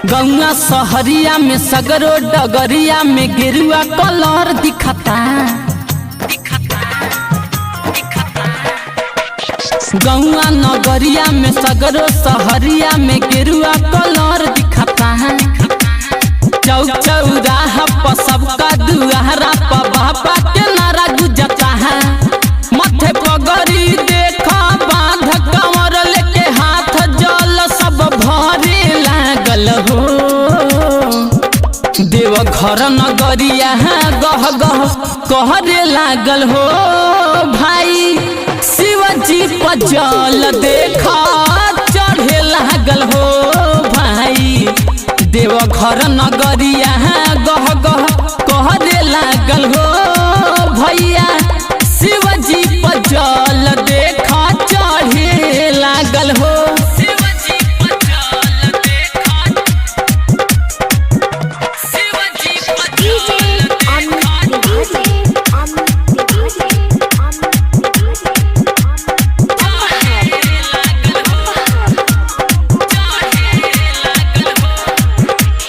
गौआ सहरिया में सगरो डगरिया में गेरुआ कलर दिखता। गौआ नगरिया में सगरो सहरिया में गेरुआ कलर दिखता। चौक चौराहा पर सबका दुआरा पर बाबा के नारा गुजता है। मथे पगड़ी देखा बांध कमर लेके हाथ जल सब भरे लागल हो। देवघर नगरिया गह गह कहरे लागल हो। भाई शिवजी पर जल देखा चढ़े लागल हो। भाई देवघर नगरिया गह गह कहरे लागल हो। भैया शिवजी पर जल देखा चढ़े लागल हो।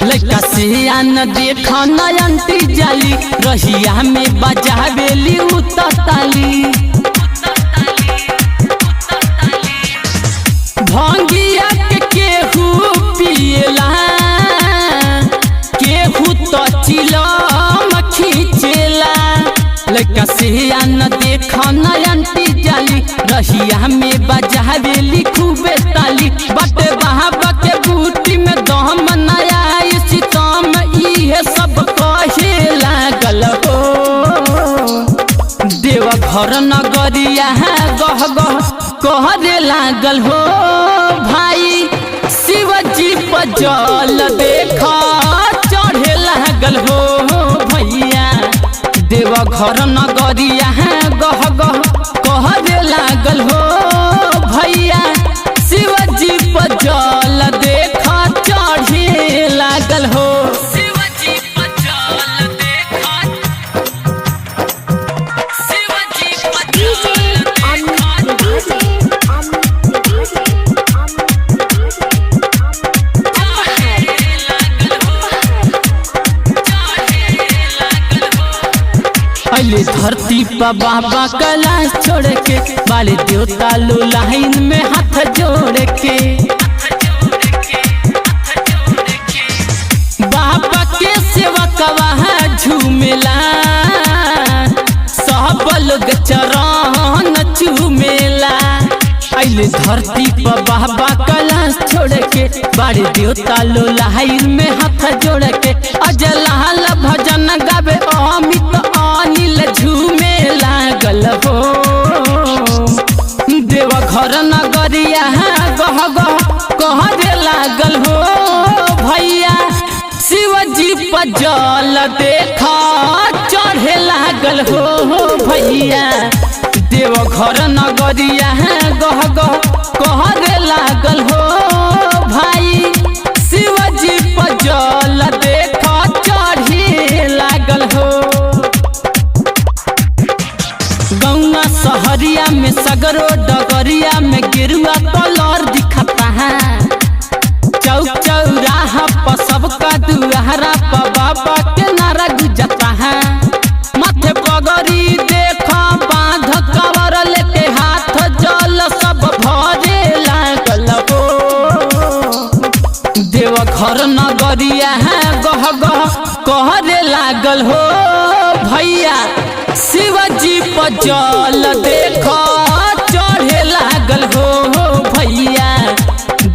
लड़का सियान देखा नयंती जाली रहिया में बजावेली उतताली। भंगिया के केहू पिएला केहू तो चिलम खींचेला। लड़का सियान देखा नयंती जाली रहिया में बजावेली खूबे ताली। बट बाबा के बूटी में दम नया सीतम इहे सब कहे लागल हो। देवघर नगरिया गह गह कहरे लागल हो। भाई शिवजी पर जल देखा चढ़े लागल हो। भैया देवघर नगरिया गह गह कहरे लागल हो। भैया शिवजी पर जल देखा चढ़े लागल हो। अले धरती पर बाबा कैलाश छोड़ के बाले देवता लो लाइन में हाथ जोड़ के। बाबा के सेवकवा झूमेला सब लोग चरण चूमेला। अले धरती पर बाबा कैलाश छोड़ के बाले देवता लो लाइन में हाथ जोड़ के। अजलाल भजन गावे अमित अनिल झूमे लागल हो। देवघर नगरिया गह गह कहरे लागल हो। भैया शिवजी पर जल देखा चढ़े लागल हो। भैया देवघर नगरिया गह गह कहरे लागल हो। भाई शिवजी पर जल देखा चढ़े लागल हो। गौआ सहरिया में सगरो डगरिया में गेरुआ कलर दिखता है। चौक चौराहा पर सबका दुआरा पर बाबा के नारा गुजता है। माथे पगड़ी देखा बांध कवर लेके हाथ जल सब भरे लागल हो। देवघर नगरिया गह गह कहरे लागल हो। भैया शिवजी पर जल देखा चढ़े लागल हो। भैया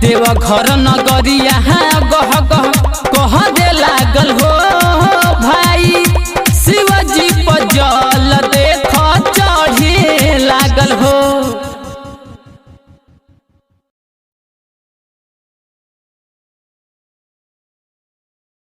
देवघर नगरिया